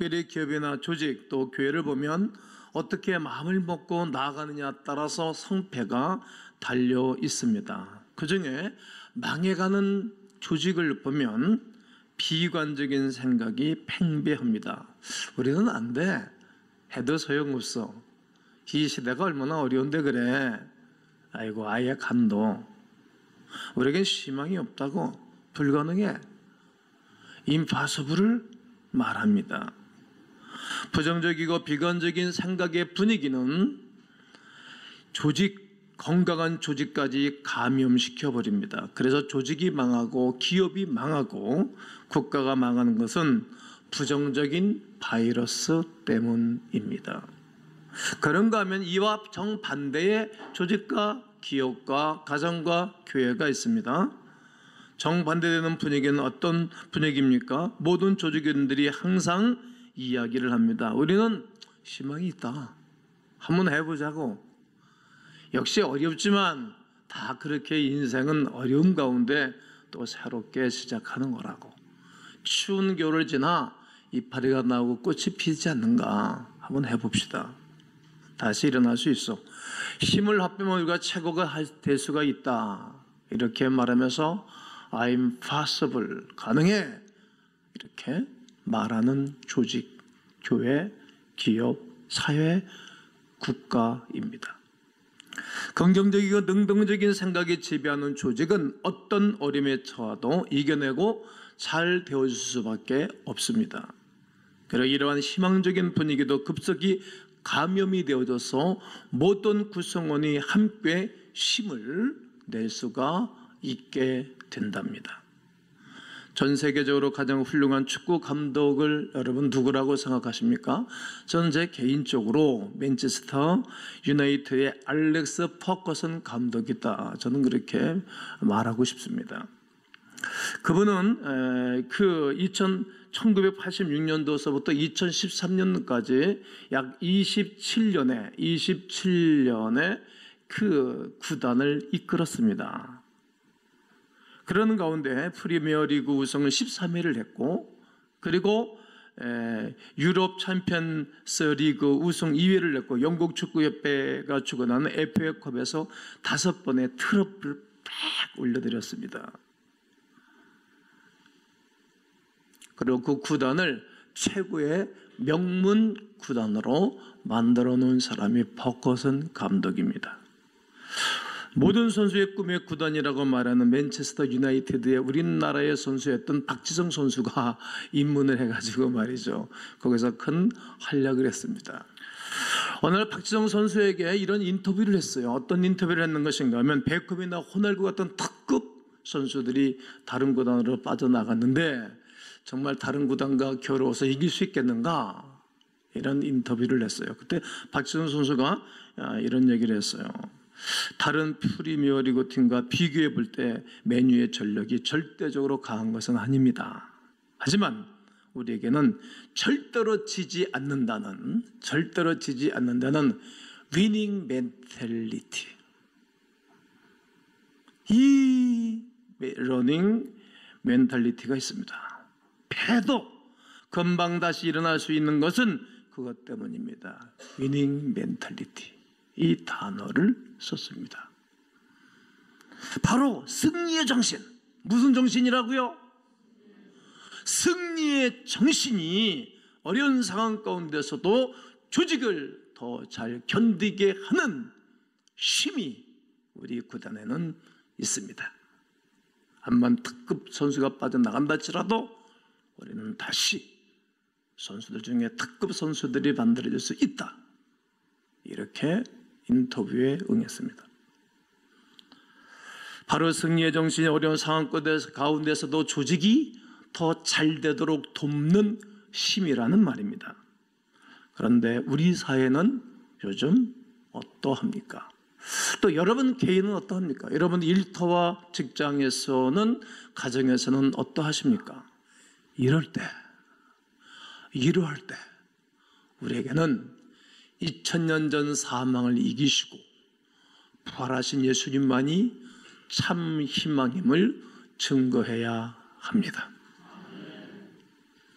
특별히 기업이나 조직 또 교회를 보면 어떻게 마음을 먹고 나아가느냐에 따라서 성패가 달려 있습니다. 그중에 망해가는 조직을 보면 비관적인 생각이 팽배합니다. 우리는 안 돼. 해도 소용없어. 이 시대가 얼마나 어려운데 그래. 아이고 아예 간도. 우리에겐 희망이 없다고. 불가능해. 임파서블을 말합니다. 부정적이고 비관적인 생각의 분위기는 건강한 조직까지 감염시켜 버립니다. 그래서 조직이 망하고 기업이 망하고 국가가 망하는 것은 부정적인 바이러스 때문입니다. 그런가 하면 이와 정반대의 조직과 기업과 가정과 교회가 있습니다. 정반대되는 분위기는 어떤 분위기입니까? 모든 조직원들이 항상 이야기를 합니다. 우리는 희망이 있다. 한번 해보자고. 역시 어렵지만 다 그렇게 인생은 어려움 가운데 또 새롭게 시작하는 거라고. 추운 겨울을 지나 이파리가 나오고 꽃이 피지 않는가. 한번 해봅시다. 다시 일어날 수 있어. 힘을 합하면 우리가 최고가 될 수가 있다. 이렇게 말하면서 I'm possible. 가능해. 이렇게 말하는 조직, 교회, 기업, 사회, 국가입니다. 긍정적이고 능동적인 생각이 지배하는 조직은 어떤 어려움에 처해도 이겨내고 잘 되어줄 수밖에 없습니다. 그리고 이러한 희망적인 분위기도 급속히 감염이 되어져서 모든 구성원이 함께 힘을 낼 수가 있게 된답니다. 전 세계적으로 가장 훌륭한 축구 감독을 여러분 누구라고 생각하십니까? 저는 제 개인적으로 맨체스터 유나이티드의 알렉스 퍼거슨 감독이다. 저는 그렇게 말하고 싶습니다. 그분은 1986년도서부터 2013년까지 약 27년의 그 구단을 이끌었습니다. 그러는 가운데 프리미어리그 우승을 13회를 했고, 그리고 유럽 챔피언스 리그 우승 2회를 했고, 영국 축구협회가 주관하는 FA컵에서 5번의 트로피를 쫙 올려드렸습니다. 그리고 그 구단을 최고의 명문 구단으로 만들어 놓은 사람이 퍼거슨 감독입니다. 모든 선수의 꿈의 구단이라고 말하는 맨체스터 유나이티드의 우리나라의 선수였던 박지성 선수가 입문을 해가지고 말이죠. 거기서 큰 활약을 했습니다. 오늘 박지성 선수에게 이런 인터뷰를 했어요. 어떤 인터뷰를 했는 것인가 하면 베컴이나 호날두 같은 특급 선수들이 다른 구단으로 빠져나갔는데 정말 다른 구단과 겨루어서 이길 수 있겠는가? 이런 인터뷰를 했어요. 그때 박지성 선수가 이런 얘기를 했어요. 다른 프리미어리그 팀과 비교해 볼 때 맨유의 전력이 절대적으로 강한 것은 아닙니다. 하지만 우리에게는 절대로 지지 않는다는 위닝 멘탈리티, 이 러닝 멘탈리티가 있습니다. 패도 금방 다시 일어날 수 있는 것은 그것 때문입니다. 위닝 멘탈리티, 이 단어를 썼습니다. 바로 승리의 정신. 무슨 정신이라고요? 승리의 정신이 어려운 상황 가운데서도 조직을 더 잘 견디게 하는 힘이 우리 구단에는 있습니다. 한번 특급 선수가 빠져나간다 할지라도 우리는 다시 선수들 중에 특급 선수들이 만들어질 수 있다. 이렇게 인터뷰에 응했습니다. 바로 승리의 정신이 어려운 상황 가운데서도 조직이 더 잘 되도록 돕는 힘이라는 말입니다. 그런데 우리 사회는 요즘 어떠합니까? 또 여러분 개인은 어떠합니까? 여러분 일터와 직장에서는, 가정에서는 어떠하십니까? 이럴 때 우리에게는 2000년 전 사망을 이기시고 부활하신 예수님만이 참 희망임을 증거해야 합니다.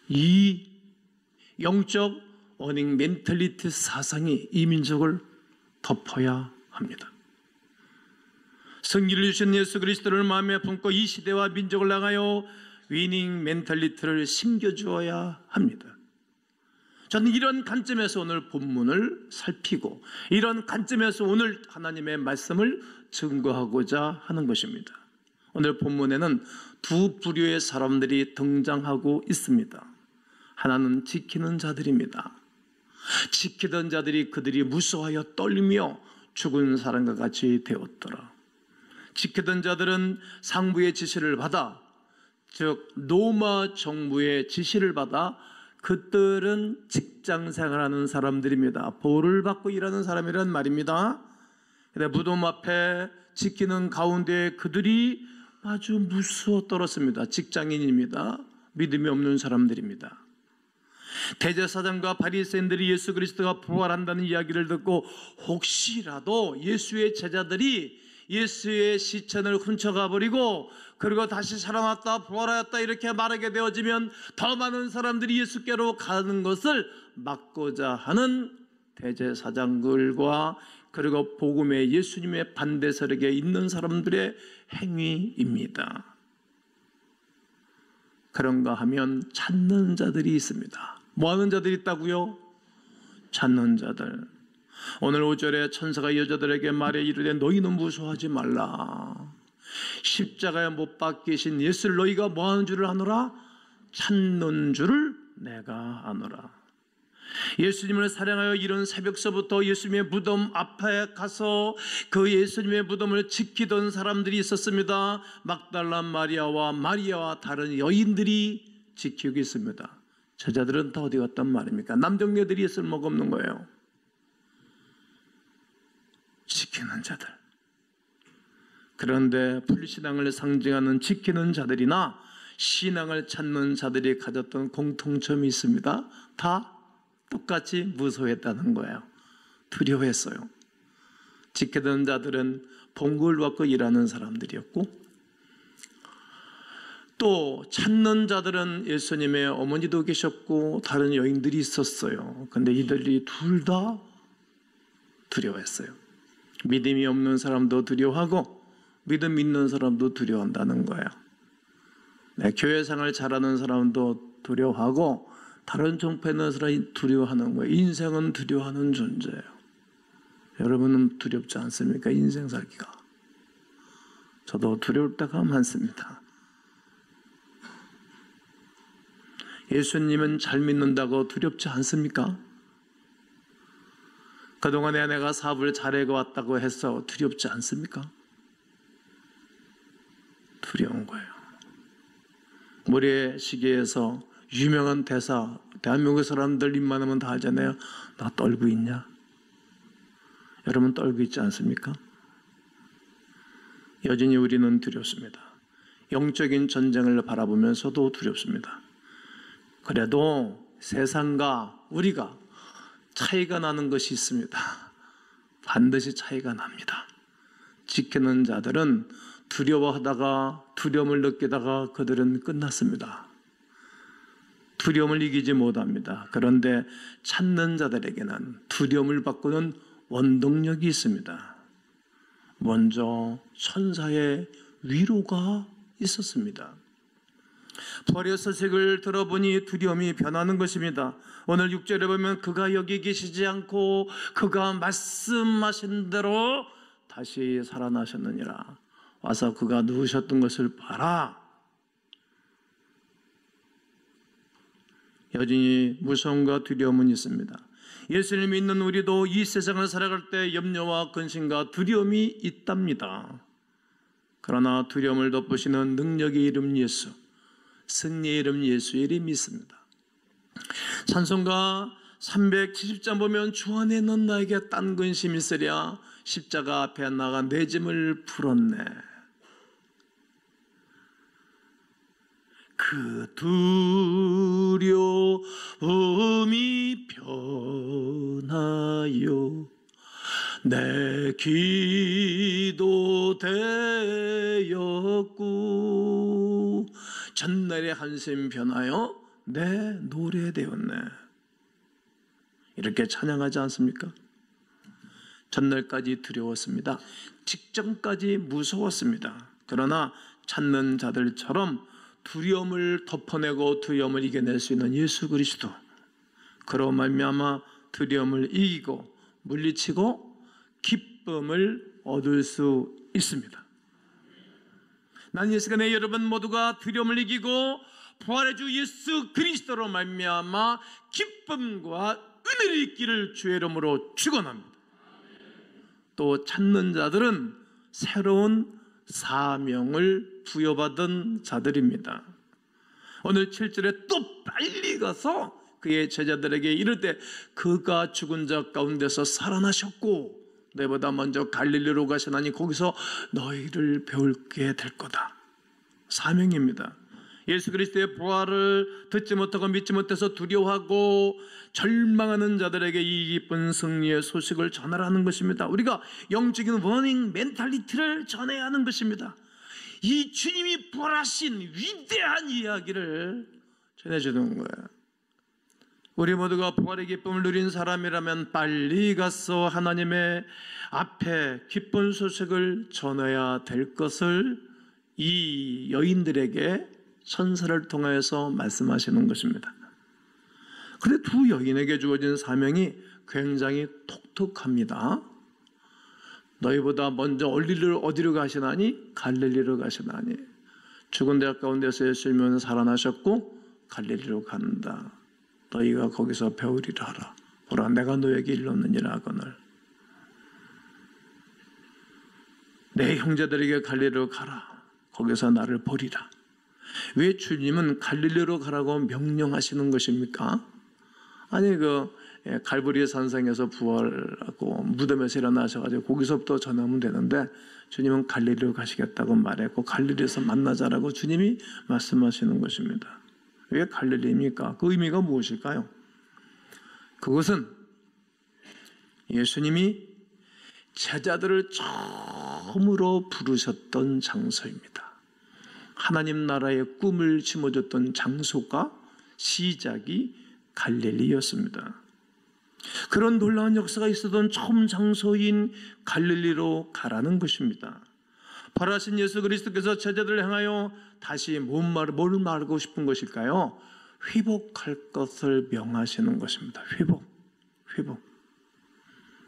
이 영적 어닝 멘탈리티 사상이 이 민족을 덮어야 합니다. 승리를 주신 예수 그리스도를 마음에 품고 이 시대와 민족을 향하여 위닝 멘탈리티를 심겨주어야 합니다. 저는 이런 관점에서 오늘 본문을 살피고 이런 관점에서 오늘 하나님의 말씀을 증거하고자 하는 것입니다. 오늘 본문에는 두 부류의 사람들이 등장하고 있습니다. 하나는 지키는 자들입니다. 지키던 자들이 그들이 무서워하여 떨리며 죽은 사람과 같이 되었더라. 지키던 자들은 상부의 지시를 받아, 즉 로마 정부의 지시를 받아 그들은 직장 생활하는 사람들입니다. 보호를 받고 일하는 사람이란 말입니다. 근데 무덤 앞에 지키는 가운데 그들이 아주 무서워 떨었습니다. 직장인입니다. 믿음이 없는 사람들입니다. 대제사장과 바리새인들이 예수 그리스도가 부활한다는 이야기를 듣고 혹시라도 예수의 제자들이 예수의 시체를 훔쳐가 버리고 그리고 다시 살아났다 부활하였다 이렇게 말하게 되어지면 더 많은 사람들이 예수께로 가는 것을 막고자 하는 대제사장들과 그리고 복음의 예수님의 반대 세력에 있는 사람들의 행위입니다. 그런가 하면 찾는 자들이 있습니다. 뭐 하는 자들이 있다고요? 찾는 자들. 오늘 5절에 천사가 여자들에게 말해 이르되 너희는 무서워하지 말라. 십자가에 못 박히신 예수를 너희가 뭐 하는 줄을 아노라? 찾는 줄을 내가 아노라. 예수님을 사랑하여 이른 새벽서부터 예수님의 무덤 앞에 가서 그 예수님의 무덤을 지키던 사람들이 있었습니다. 막달라 마리아와 다른 여인들이 지키고 있습니다. 제자들은 다 어디 갔단 말입니까? 남정네들이 쓸모없는 거예요. 지키는 자들. 그런데 불신앙을 상징하는 지키는 자들이나 신앙을 찾는 자들이 가졌던 공통점이 있습니다. 다 똑같이 무서워했다는 거예요. 두려워했어요. 지키던 자들은 봉급을 받고 일하는 사람들이었고 또 찾는 자들은 예수님의 어머니도 계셨고 다른 여인들이 있었어요. 근데 이들이 둘 다 두려워했어요. 믿음이 없는 사람도 두려워하고 믿음 있는 사람도 두려워한다는 거예요. 교회 생활 잘하는 사람도 두려워하고 다른 종파에 있는 사람이 두려워하는 거예요. 인생은 두려워하는 존재예요. 여러분은 두렵지 않습니까? 인생 살기가. 저도 두려울 때가 많습니다. 예수님은 잘 믿는다고 두렵지 않습니까? 그동안에 내가 사업을 잘해왔다고 해서 두렵지 않습니까? 두려운 거예요. 모래시계에서 유명한 대사, 대한민국 사람들 입 많으면 다 하잖아요. 나 떨고 있냐? 여러분 떨고 있지 않습니까? 여전히 우리는 두렵습니다. 영적인 전쟁을 바라보면서도 두렵습니다. 그래도 세상과 우리가 차이가 나는 것이 있습니다. 반드시 차이가 납니다. 지키는 자들은 두려워하다가 두려움을 느끼다가 그들은 끝났습니다. 두려움을 이기지 못합니다. 그런데 찾는 자들에게는 두려움을 바꾸는 원동력이 있습니다. 먼저 천사의 위로가 있었습니다. 부활의 소식을 들어보니 두려움이 변하는 것입니다. 오늘 6절에 보면 그가 여기 계시지 않고 그가 말씀하신 대로 다시 살아나셨느니라. 와서 그가 누우셨던 것을 봐라. 여전히 무서움과 두려움은 있습니다. 예수님 믿는 우리도 이 세상을 살아갈 때 염려와 근심과 두려움이 있답니다. 그러나 두려움을 덮으시는 능력의 이름 예수, 승리의 이름 예수의 이름 믿습니다. 찬송가 370장 보면 주 안에 넌 나에게 딴 근심 있으랴 십자가 앞에 나가 내 짐을 풀었네. 그 두려움이 변하여 내 기도 되었고 전날의 한심 변하여 내 노래 되었네. 이렇게 찬양하지 않습니까? 전날까지 두려웠습니다. 직전까지 무서웠습니다. 그러나 찾는 자들처럼 두려움을 덮어내고 두려움을 이겨낼 수 있는 예수 그리스도, 그로 말미암아 두려움을 이기고 물리치고 기쁨을 얻을 수 있습니다. 난 이 시간에 여러분 모두가 두려움을 이기고 부활의 주 예수 그리스도로 말미암아 기쁨과 은혜를 있기를 주의 이름으로 축원합니다. 또 찾는 자들은 새로운 사명을 부여받은 자들입니다. 오늘 7절에 또 빨리 가서 그의 제자들에게 이를 때 그가 죽은 자 가운데서 살아나셨고 너희보다 먼저 갈릴리로 가시나니 거기서 너희를 배울게 될 거다. 사명입니다. 예수 그리스도의 부활을 듣지 못하고 믿지 못해서 두려워하고 절망하는 자들에게 이 기쁜 승리의 소식을 전하라는 것입니다. 우리가 영적인 워닝 멘탈리티를 전해야 하는 것입니다. 이 주님이 부활하신 위대한 이야기를 전해주는 거예요. 우리 모두가 부활의 기쁨을 누린 사람이라면 빨리 가서 하나님의 앞에 기쁜 소식을 전해야 될 것을 이 여인들에게 천사를 통하여서 말씀하시는 것입니다. 그런데 두 여인에게 주어진 사명이 굉장히 독특합니다. 너희보다 먼저 어디로 가시나니? 갈릴리로 가시나니. 죽은 자 가운데서 예수님은 살아나셨고 갈릴리로 간다. 너희가 거기서 배우리라 하라. 보라 내가 너에게 일렀느니라 하거늘. 내 형제들에게 갈릴리로 가라. 거기서 나를 보리라. 왜 주님은 갈릴리로 가라고 명령하시는 것입니까? 아니 갈보리 산상에서 부활하고 무덤에서 일어나셔가지고 거기서부터 전하면 되는데 주님은 갈릴리로 가시겠다고 말했고 갈릴리에서 만나자라고 주님이 말씀하시는 것입니다. 왜 갈릴리입니까? 그 의미가 무엇일까요? 그것은 예수님이 제자들을 처음으로 부르셨던 장소입니다. 하나님 나라의 꿈을 심어줬던 장소가 시작이 갈릴리였습니다. 그런 놀라운 역사가 있었던 처음 장소인 갈릴리로 가라는 것입니다. 부활하신 예수 그리스도께서 제자들을 향하여 다시 뭘 말하고 싶은 것일까요? 회복할 것을 명하시는 것입니다. 회복.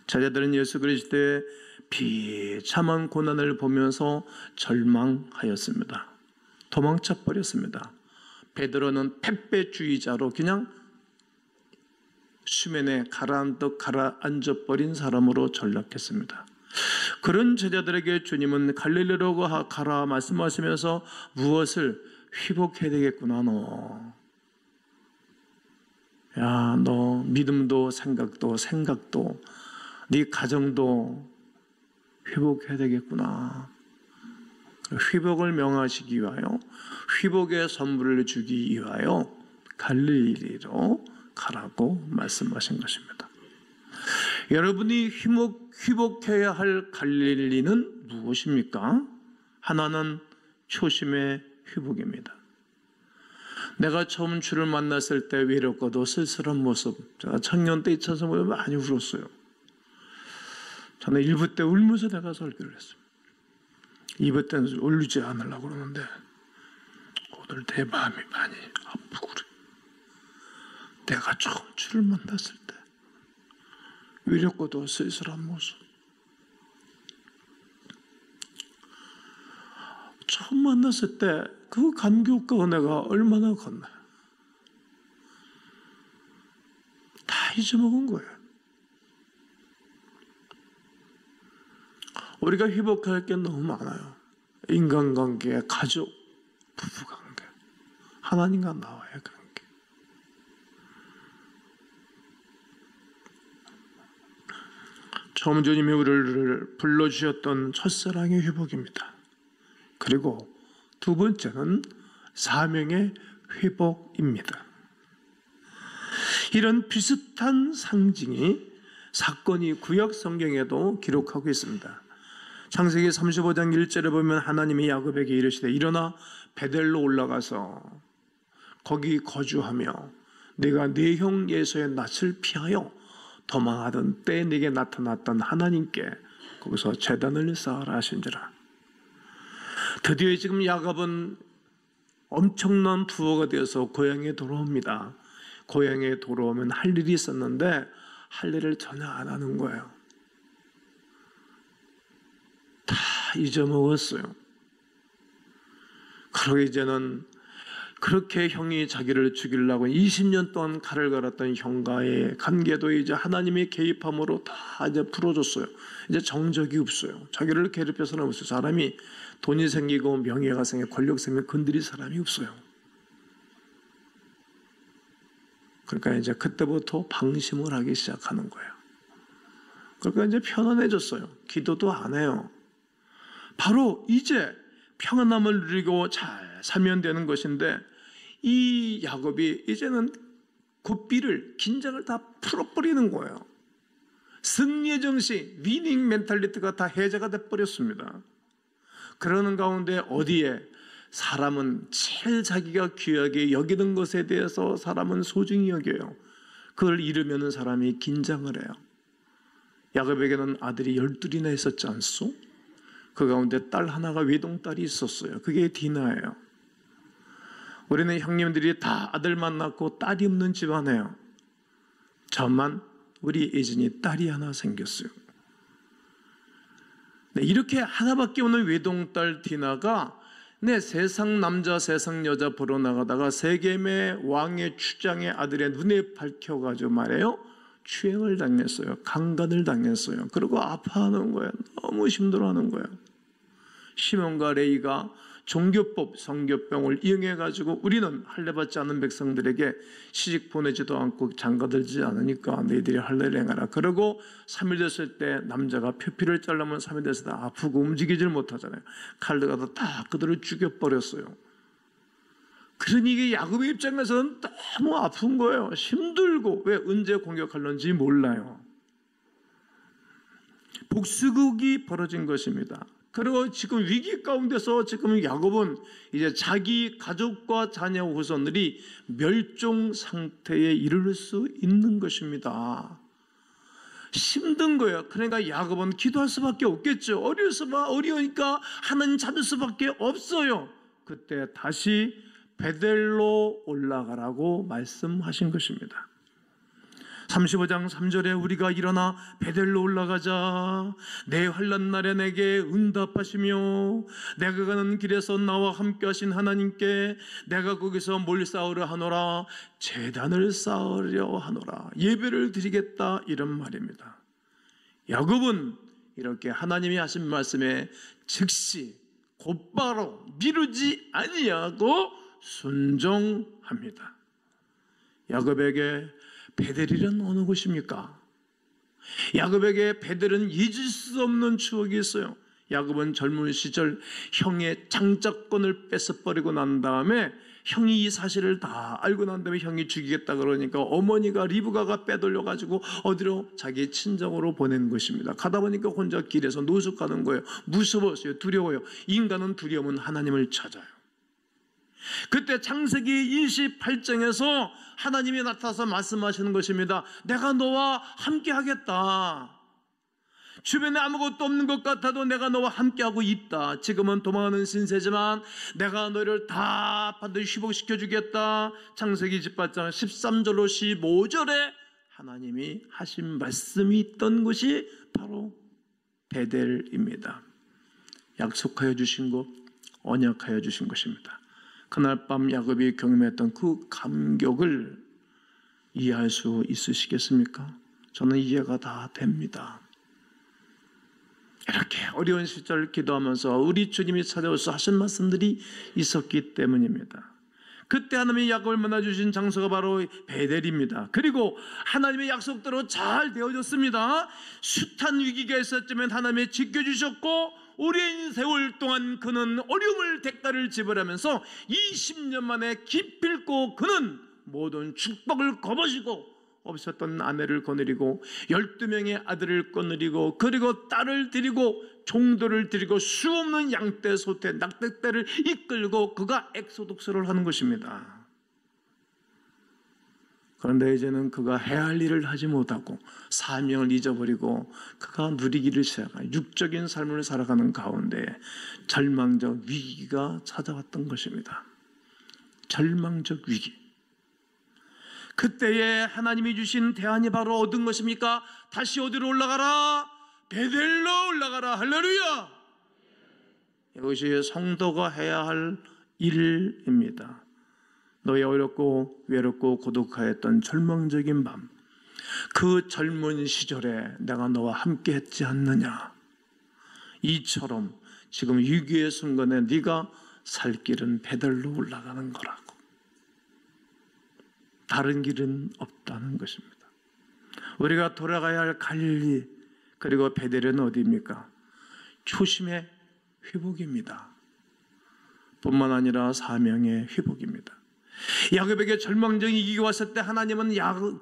제자들은 예수 그리스도의 비참한 고난을 보면서 절망하였습니다. 도망쳐 버렸습니다. 베드로는 패배주의자로 그냥 수면에 가라앉아 버린 사람으로 전락했습니다. 그런 제자들에게 주님은 갈릴리로 가라 말씀하시면서 무엇을 회복해야 되겠구나. 너 믿음도 생각도 네 가정도 회복해야 되겠구나. 회복을 명하시기 위하여 회복의 선물을 주기 위하여 갈릴리로 가라고 말씀하신 것입니다. 여러분이 회복해야 할 갈릴리는 무엇입니까? 하나는 초심의 회복입니다. 내가 처음 주를 만났을 때 외롭고도 쓸쓸한 모습, 제가 청년 때 있어서 많이 울었어요. 저는 1부 때 울면서 내가 설교를 했습니다. 2부 때는 울지 않으려고 그러는데 오늘 내 마음이 많이 아프고 그래. 내가 처음 주를 만났을 때 외롭고도 쓸쓸한 모습, 처음 만났을 때 그 감격과 은혜가 얼마나 컸나. 다 잊어먹은 거예요. 우리가 회복할 게 너무 많아요. 인간관계, 가족, 부부관계, 하나님과 나와의 관계. 처음 주님이 우리를 불러주셨던 첫사랑의 회복입니다. 그리고 두 번째는 사명의 회복입니다. 이런 비슷한 사건이 구약 성경에도 기록하고 있습니다. 창세기 35장 1절에 보면 하나님이 야곱에게 이르시되 일어나 베델로 올라가서 거기 거주하며 네가 네 형 에서의 낯을 피하여 도망하던 때에 네게 나타났던 하나님께 거기서 제단을 쌓으라 하신지라. 드디어 지금 야곱은 엄청난 부호가 되어서 고향에 돌아옵니다. 고향에 돌아오면 할 일이 있었는데 할 일을 전혀 안 하는 거예요. 다 잊어먹었어요. 그러고 이제는 그렇게 형이 자기를 죽이려고 20년 동안 칼을 갈았던 형과의 관계도 이제 하나님의 개입함으로 다 이제 풀어줬어요. 이제 정적이 없어요. 자기를 괴롭혀서는 없어요. 사람이 돈이 생기고 명예가 생기고 권력 생기면 건드릴 사람이 없어요. 그러니까 이제 그때부터 방심을 하기 시작하는 거예요. 그러니까 이제 편안해졌어요. 기도도 안 해요. 바로 이제 평안함을 누리고 잘 살면 되는 것인데 이 야곱이 이제는 고삐를 긴장을 다 풀어버리는 거예요. 승리의 정신, 위닝 멘탈리티가 다 해제가 돼버렸습니다. 그러는 가운데 어디에 사람은 제일 자기가 귀하게 여기는 것에 대해서 사람은 소중히 여겨요. 그걸 잃으면 사람이 긴장을 해요. 야곱에게는 아들이 12이나 있었지 않소? 그 가운데 딸 하나가 외동딸이 있었어요. 그게 디나예요. 우리는 형님들이 다 아들만 낳고 딸이 없는 집안이에요. 저만 우리 예진이 딸이 하나 생겼어요. 네, 이렇게 하나밖에 없는 외동딸 디나가 세상 남자 세상 여자 보러 나가다가 세겜의 왕의 추장의 아들의 눈에 밝혀가지고 말해요. 추행을 당했어요. 강간을 당했어요. 그리고 아파하는 거예요. 너무 힘들어하는 거예요. 시몬과 레이가 종교법, 성교병을 이용해가지고 우리는 할례받지 않은 백성들에게 시집 보내지도 않고 장가들지 않으니까 너희들이 할례를 행하라. 그리고 3일 됐을 때 남자가 표피를 잘라면 3일 됐을 때 아프고 움직이질 못하잖아요. 칼로 가서 다 그들을 죽여버렸어요. 그러니 이게 야곱의 입장에서는 너무 아픈 거예요. 힘들고 왜 언제 공격할는지 몰라요. 복수극이 벌어진 것입니다. 그리고 지금 위기 가운데서 지금 야곱은 이제 자기 가족과 자녀 후손들이 멸종 상태에 이를 수 있는 것입니다. 힘든 거예요. 그러니까 야곱은 기도할 수밖에 없겠죠. 어려우니까 하나님 찾을 수밖에 없어요. 그때 다시 베델로 올라가라고 말씀하신 것입니다. 35장 3절에 우리가 일어나 베델로 올라가자. 내 환난 날에 내게 응답하시며 내가 가는 길에서 나와 함께 하신 하나님께 내가 거기서 뭘 쌓으려 하노라. 제단을 쌓으려 하노라. 예배를 드리겠다, 이런 말입니다. 야곱은 이렇게 하나님이 하신 말씀에 즉시 곧바로 미루지 아니하고 순종합니다. 야곱에게 베델이란 어느 곳입니까? 야곱에게 베델은 잊을 수 없는 추억이 있어요. 야곱은 젊은 시절 형의 장자권을 뺏어버리고 난 다음에 형이 이 사실을 다 알고 난 다음에 형이 죽이겠다 그러니까 어머니가 리브가가 빼돌려가지고 어디로? 자기 친정으로 보낸 것입니다. 가다 보니까 혼자 길에서 노숙하는 거예요. 무서웠어요. 두려워요. 인간은 두려우면 하나님을 찾아요. 그때 창세기 28장에서 하나님이 나타나서 말씀하시는 것입니다. 내가 너와 함께 하겠다. 주변에 아무것도 없는 것 같아도 내가 너와 함께하고 있다. 지금은 도망하는 신세지만 내가 너를 다 반드시 회복시켜 주겠다. 창세기 28장 13절로 15절에 하나님이 하신 말씀이 있던 곳이 바로 베델입니다. 약속하여 주신 것, 언약하여 주신 것입니다. 그날 밤 야곱이 경험했던 그 감격을 이해할 수 있으시겠습니까? 저는 이해가 다 됩니다. 이렇게 어려운 시절 기도하면서 우리 주님이 찾아오셔서 하신 말씀들이 있었기 때문입니다. 그때 하나님이 야곱을 만나주신 장소가 바로 베델입니다. 그리고 하나님의 약속대로 잘 되어졌습니다. 숱한 위기가 있었지만 하나님이 지켜주셨고 오랜 세월 동안 그는 어려움을 대가를 지불하면서 20년 만에 기필코 그는 모든 축복을 거머쥐고 없었던 아내를 거느리고 12명의 아들을 거느리고 그리고 딸을 드리고 종들을 드리고 수없는 양떼, 소떼, 낙태떼를 이끌고 그가 엑소독스를 하는 것입니다. 그런데 이제는 그가 해야 할 일을 하지 못하고 사명을 잊어버리고 그가 누리기를 시작한 육적인 삶을 살아가는 가운데 절망적 위기가 찾아왔던 것입니다. 절망적 위기. 그때에 하나님이 주신 대안이 바로 얻은 것입니까? 다시 어디로 올라가라? 베델로 올라가라. 할렐루야. 이것이 성도가 해야 할 일입니다. 너의 어렵고 외롭고 고독하였던 절망적인 밤, 그 젊은 시절에 내가 너와 함께 했지 않느냐. 이처럼 지금 위기의 순간에 네가 살 길은 베델로 올라가는 거라고. 다른 길은 없다는 것입니다. 우리가 돌아가야 할 갈릴리 그리고 베델은 어디입니까? 초심의 회복입니다. 뿐만 아니라 사명의 회복입니다. 야곱에게 절망적인 위기가 왔을 때 하나님은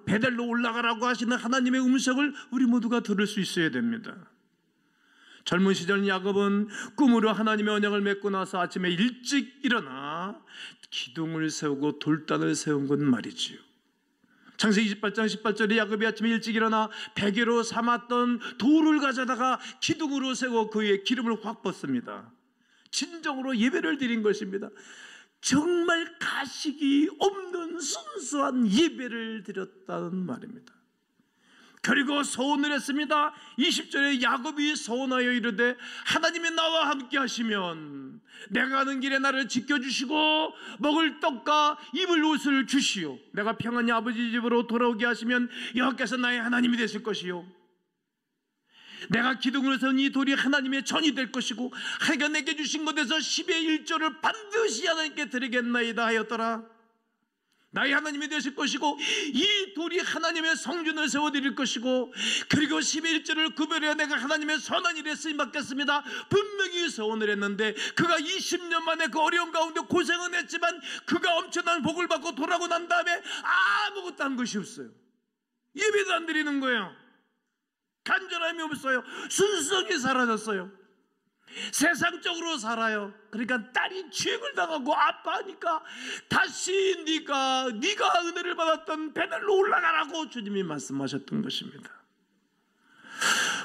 베델로 올라가라고 하시는 하나님의 음성을 우리 모두가 들을 수 있어야 됩니다. 젊은 시절 야곱은 꿈으로 하나님의 언약을 맺고 나서 아침에 일찍 일어나 기둥을 세우고 돌단을 세운 건 말이지요. 창세기 28장 18절에 야곱이 아침에 일찍 일어나 베개로 삼았던 돌을 가져다가 기둥으로 세워 그 위에 기름을 확 붓습니다. 진정으로 예배를 드린 것입니다. 정말 가식이 없는 순수한 예배를 드렸다는 말입니다. 그리고 소원을 했습니다. 20절에 야곱이 소원하여 이르되 하나님이 나와 함께 하시면 내가 가는 길에 나를 지켜주시고 먹을 떡과 입을 옷을 주시오. 내가 평안히 아버지 집으로 돌아오게 하시면 여호와께서 나의 하나님이 되실 것이요, 내가 기둥으로 세운 이 돌이 하나님의 전이 될 것이고 하나님께서 내게 주신 것에서 10의 1조를 반드시 하나님께 드리겠나이다 하였더라. 나의 하나님이 되실 것이고 이 돌이 하나님의 성전을 세워드릴 것이고 그리고 10의 1조를 구별해야 내가 하나님의 선한 일에 쓰임받겠습니다. 분명히 소원을 했는데 그가 20년 만에 그 어려운 가운데 고생은 했지만 그가 엄청난 복을 받고 돌아오고 난 다음에 아무것도 한 것이 없어요. 예배도 안 드리는 거예요. 간절함이 없어요. 순수성이 사라졌어요. 세상적으로 살아요. 그러니까 딸이 죄를 당하고 아파하니까 다시 네가 은혜를 받았던 베델로 올라가라고 주님이 말씀하셨던 것입니다.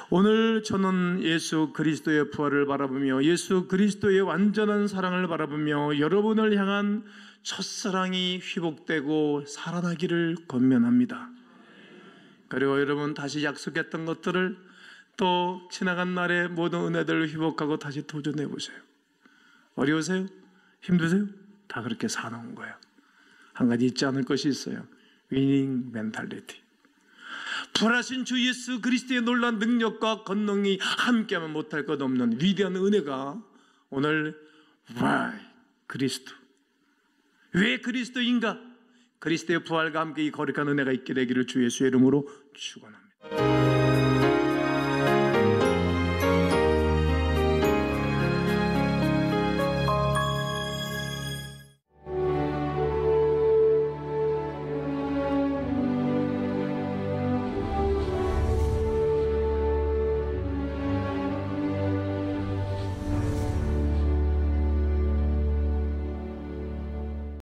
오늘 저는 예수 그리스도의 부활을 바라보며 예수 그리스도의 완전한 사랑을 바라보며 여러분을 향한 첫사랑이 회복되고 살아나기를 권면합니다. 그리고 여러분 다시 약속했던 것들을 또 지나간 날의 모든 은혜들을 회복하고 다시 도전해 보세요. 어려우세요? 힘드세요? 다 그렇게 사는 거예요. 한 가지 잊지 않을 것이 있어요. 위닝 멘탈리티. 부활하신 주 예수 그리스도의 놀라운 능력과 권능이 함께하면 못할 것 없는 위대한 은혜가 오늘 그리스도. 왜 그리스도인가? 그리스도의 부활과 함께 이 거룩한 은혜가 있게 되기를 주 예수의 이름으로 축원합니다.